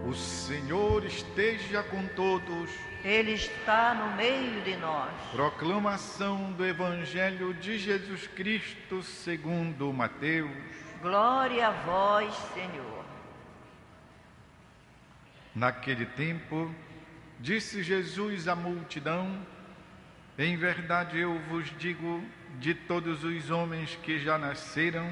O Senhor esteja com todos. Ele está no meio de nós. Proclamação do Evangelho de Jesus Cristo segundo Mateus. Glória a vós, Senhor. Naquele tempo, disse Jesus à multidão: em verdade eu vos digo, de todos os homens que já nasceram,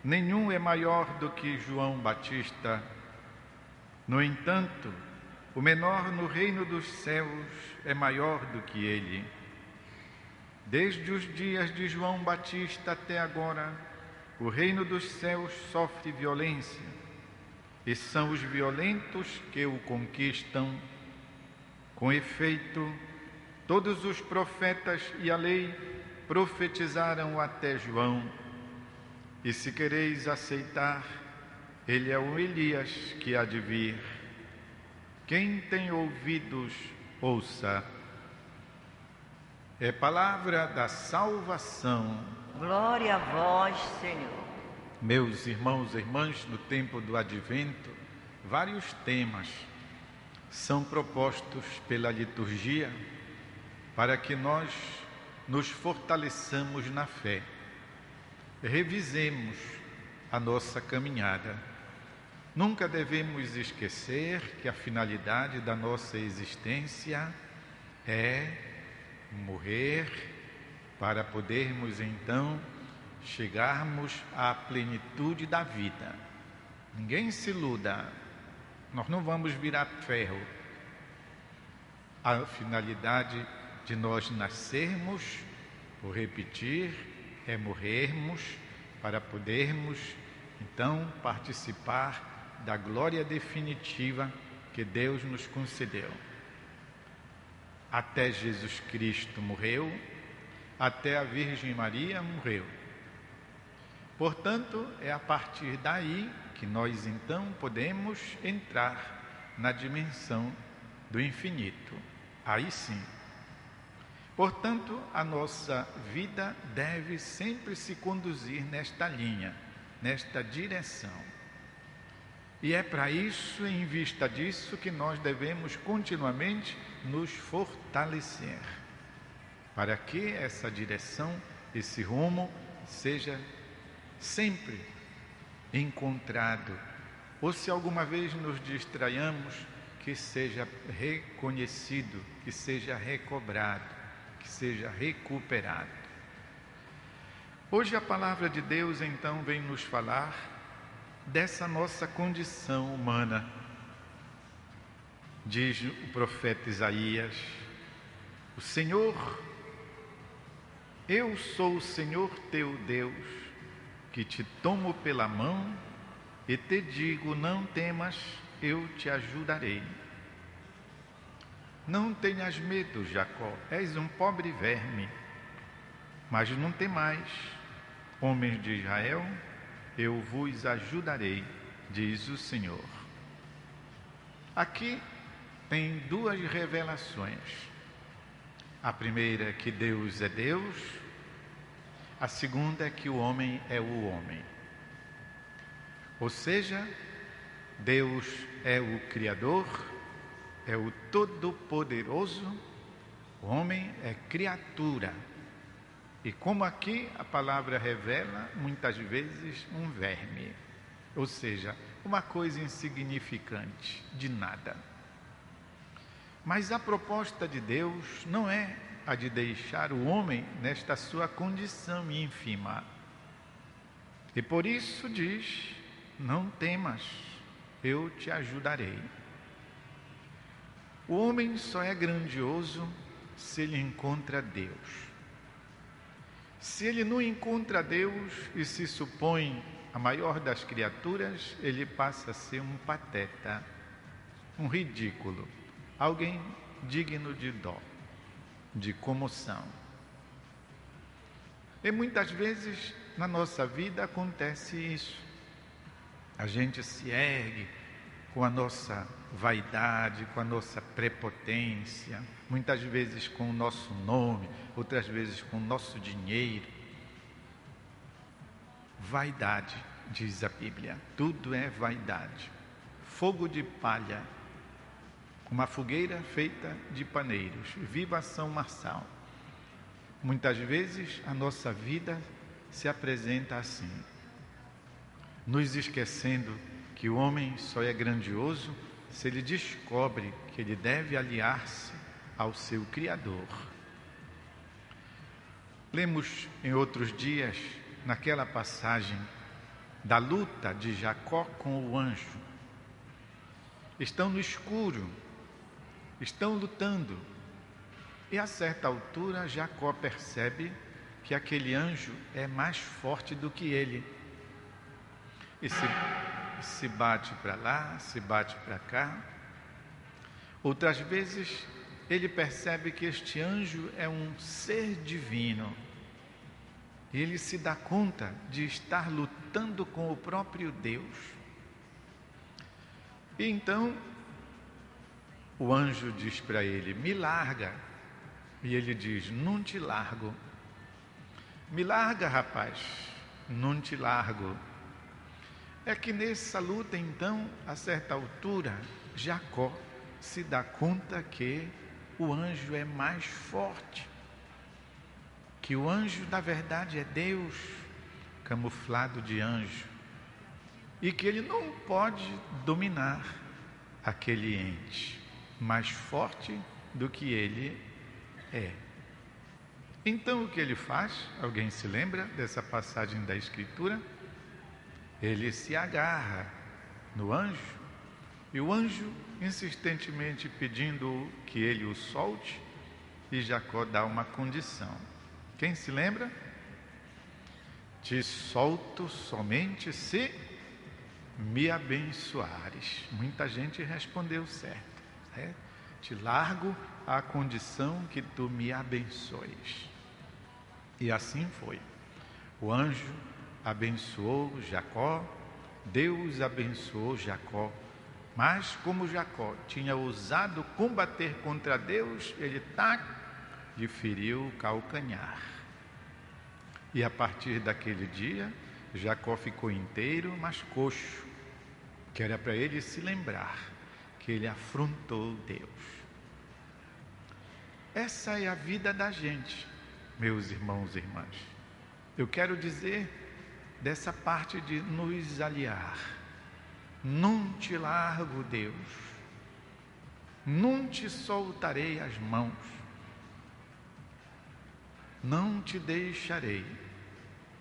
nenhum é maior do que João Batista. No entanto, o menor no reino dos céus é maior do que ele. Desde os dias de João Batista até agora, o reino dos céus sofre violência, e são os violentos que o conquistam. Com efeito, todos os profetas e a lei profetizaram até João. E se quereis aceitar, ele é o Elias que há de vir. Quem tem ouvidos, ouça. É palavra da salvação. Glória a vós, Senhor. Meus irmãos e irmãs, no tempo do Advento, vários temas são propostos pela liturgia para que nós nos fortaleçamos na fé. Revisemos a nossa caminhada. Nunca devemos esquecer que a finalidade da nossa existência é morrer para podermos então chegarmos à plenitude da vida. Ninguém se iluda, nós não vamos virar ferro. A finalidade de nós nascermos, por repetir, é morrermos para podermos então participar da glória definitiva que Deus nos concedeu. Até Jesus Cristo morreu, até a Virgem Maria morreu. Portanto, é a partir daí que nós então podemos entrar na dimensão do infinito. Aí sim. Portanto, a nossa vida deve sempre se conduzir nesta linha, nesta direção. E é para isso, em vista disso, que nós devemos continuamente nos fortalecer, para que essa direção, esse rumo, seja sempre encontrado, ou se alguma vez nos distraiamos, que seja reconhecido, que seja recobrado, que seja recuperado. Hoje a palavra de Deus então vem nos falar dessa nossa condição humana. Diz o profeta Isaías: o Senhor, eu sou o Senhor teu Deus, que te tomo pela mão e te digo: não temas, eu te ajudarei. Não tenhas medo, Jacó, és um pobre verme, mas não temais, homens de Israel, eu vos ajudarei, diz o Senhor. Aqui tem duas revelações. A primeira é que Deus é Deus, a segunda é que o homem é o homem. Ou seja, Deus é o Criador, é o Todo-Poderoso, o homem é criatura. E como aqui a palavra revela, muitas vezes um verme, ou seja, uma coisa insignificante, de nada. Mas a proposta de Deus não é a de deixar o homem nesta sua condição ínfima. E por isso diz: não temas, eu te ajudarei. O homem só é grandioso se ele encontra Deus. Se ele não encontra Deus e se supõe a maior das criaturas, ele passa a ser um pateta, um ridículo, alguém digno de dó, de comoção. E muitas vezes na nossa vida acontece isso. A gente se ergue com a nossa vaidade, com a nossa prepotência, muitas vezes com o nosso nome, outras vezes com o nosso dinheiro. Vaidade, diz a Bíblia, tudo é vaidade, fogo de palha, uma fogueira feita de paneiros. Viva São Marçal! Muitas vezes a nossa vida se apresenta assim, nos esquecendo que o homem só é grandioso se ele descobre que ele deve aliar-se ao seu Criador. Lemos em outros dias, naquela passagem da luta de Jacó com o anjo. Estão no escuro, estão lutando, e a certa altura Jacó percebe que aquele anjo é mais forte do que ele. E se bate para lá, se bate para cá. Outras vezes ele percebe que este anjo é um ser divino. E ele se dá conta de estar lutando com o próprio Deus. E então o anjo diz para ele: me larga. E ele diz: não te largo. Me larga, rapaz, não te largo. É que nessa luta, então, a certa altura, Jacó se dá conta que o anjo é mais forte, que o anjo, na verdade, é Deus, camuflado de anjo, e que ele não pode dominar aquele ente mais forte do que ele é. Então, o que ele faz? Alguém se lembra dessa passagem da Escritura? Ele se agarra no anjo, e o anjo insistentemente pedindo que ele o solte, e Jacó dá uma condição. Quem se lembra? Te solto somente se me abençoares. Muita gente respondeu certo, né? Te largo à condição que tu me abençoes. E assim foi. O anjo abençoou Jacó, Deus abençoou Jacó, mas como Jacó tinha ousado combater contra Deus, ele lhe feriu o calcanhar. E a partir daquele dia, Jacó ficou inteiro, mas coxo, que era para ele se lembrar que ele afrontou Deus. Essa é a vida da gente, meus irmãos e irmãs. Eu quero dizer dessa parte de nos aliar. Não te largo, Deus. Não te soltarei as mãos. Não te deixarei,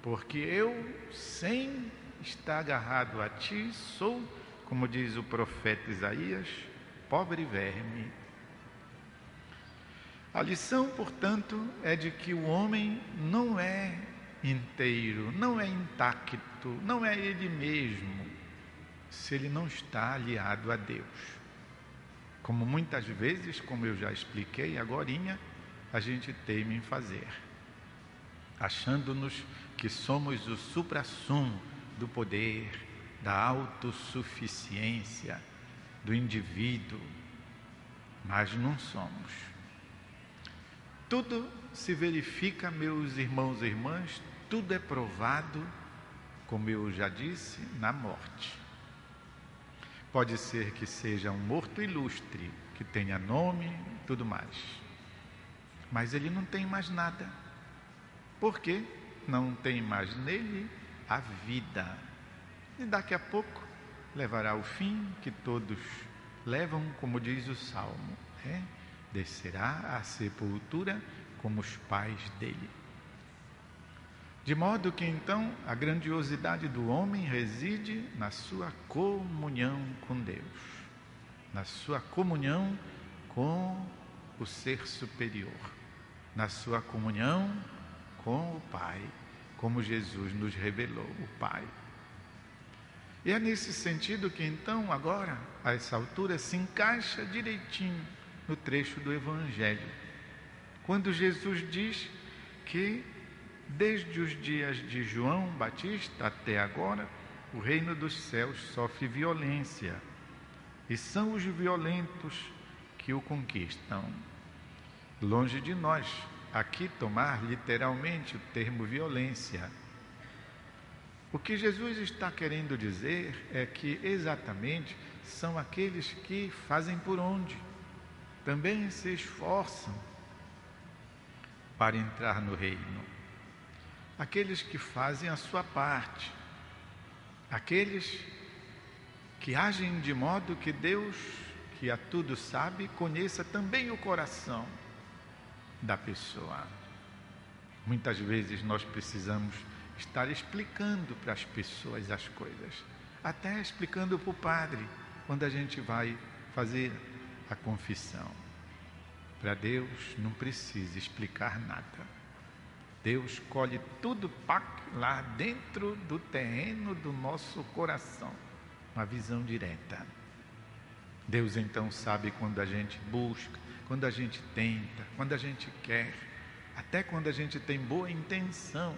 porque eu, sem estar agarrado a ti, sou, como diz o profeta Isaías, pobre verme. A lição, portanto, é de que o homem não é inteiro, não é intacto, não é ele mesmo, se ele não está aliado a Deus. Como muitas vezes, como eu já expliquei agorinha, a gente teme em fazer, achando-nos que somos o suprassumo do poder, da autossuficiência do indivíduo, mas não somos. Tudo se verifica, meus irmãos e irmãs, tudo é provado, como eu já disse, na morte. Pode ser que seja um morto ilustre, que tenha nome e tudo mais, mas ele não tem mais nada. Por quê? Não tem mais nele a vida. E daqui a pouco levará o fim que todos levam, como diz o Salmo, né? Descerá à sepultura como os pais dele. De modo que então a grandiosidade do homem reside na sua comunhão com Deus, na sua comunhão com o ser superior, na sua comunhão com o Pai, como Jesus nos revelou, o Pai. E é nesse sentido que então agora, a essa altura, se encaixa direitinho no trecho do Evangelho, quando Jesus diz que desde os dias de João Batista até agora, o reino dos céus sofre violência, e são os violentos que o conquistam. Longe de nós aqui tomar literalmente o termo violência. O que Jesus está querendo dizer é que exatamente são aqueles que fazem por onde, também se esforçam para entrar no reino. Aqueles que fazem a sua parte, aqueles que agem de modo que Deus, que a tudo sabe, conheça também o coração da pessoa. Muitas vezes nós precisamos estar explicando para as pessoas as coisas, até explicando para o padre, quando a gente vai fazer a confissão. Para Deus não precisa explicar nada. Deus colhe tudo lá dentro do terreno do nosso coração, uma visão direta. Deus então sabe quando a gente busca, quando a gente tenta, quando a gente quer, até quando a gente tem boa intenção.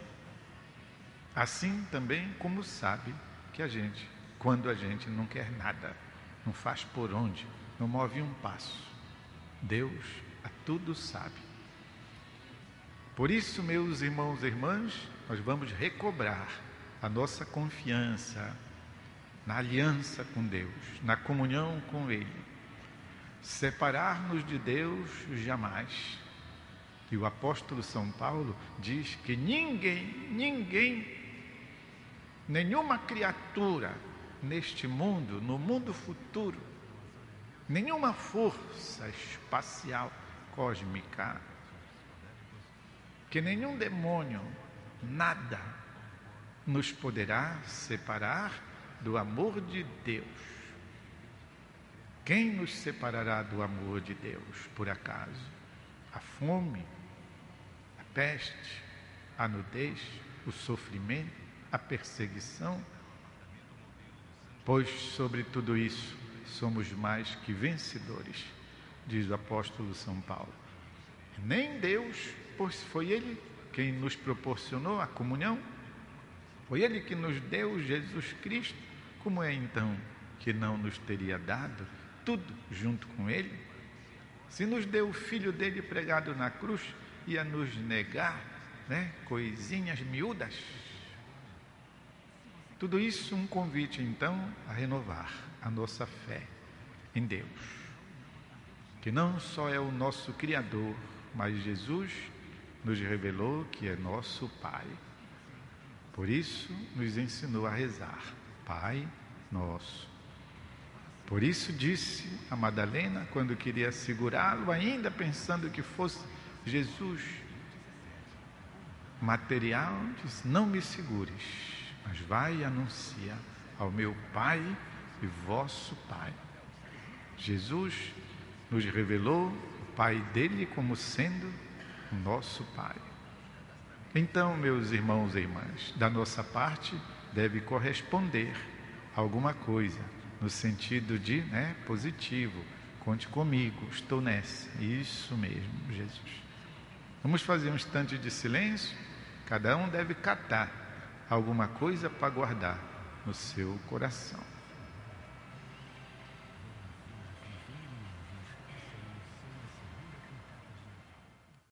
Assim também como sabe que quando a gente não quer nada, não faz por onde, não move um passo. Deus a tudo sabe. Por isso, meus irmãos e irmãs, nós vamos recobrar a nossa confiança na aliança com Deus, na comunhão com Ele. Separar-nos de Deus jamais. E o apóstolo São Paulo diz que nenhuma criatura neste mundo, no mundo futuro, nenhuma força espacial, cósmica, que nenhum demônio, nada nos poderá separar do amor de Deus. Quem nos separará do amor de Deus, por acaso? A fome, a peste, a nudez, o sofrimento, a perseguição? Pois sobre tudo isso somos mais que vencedores, diz o apóstolo São Paulo. Nem Deus, pois foi Ele quem nos proporcionou a comunhão, foi Ele que nos deu Jesus Cristo. Como é então que não nos teria dado tudo junto com Ele? Se nos deu o Filho dele pregado na cruz, ia nos negar, coisinhas miúdas? Tudo isso um convite então a renovar a nossa fé em Deus, que não só é o nosso Criador, mas Jesus nos revelou que é nosso Pai. Por isso nos ensinou a rezar, Pai Nosso. Por isso disse a Madalena, quando queria segurá-lo, ainda pensando que fosse Jesus material, disse, não me segures, mas vai e anuncia ao meu Pai e vosso Pai. Jesus nos revelou o Pai dele como sendo o nosso Pai. Então, meus irmãos e irmãs, da nossa parte deve corresponder alguma coisa, no sentido de, positivo. Conte comigo, estou nessa. Isso mesmo, Jesus. Vamos fazer um instante de silêncio. Cada um deve catar alguma coisa para guardar no seu coração.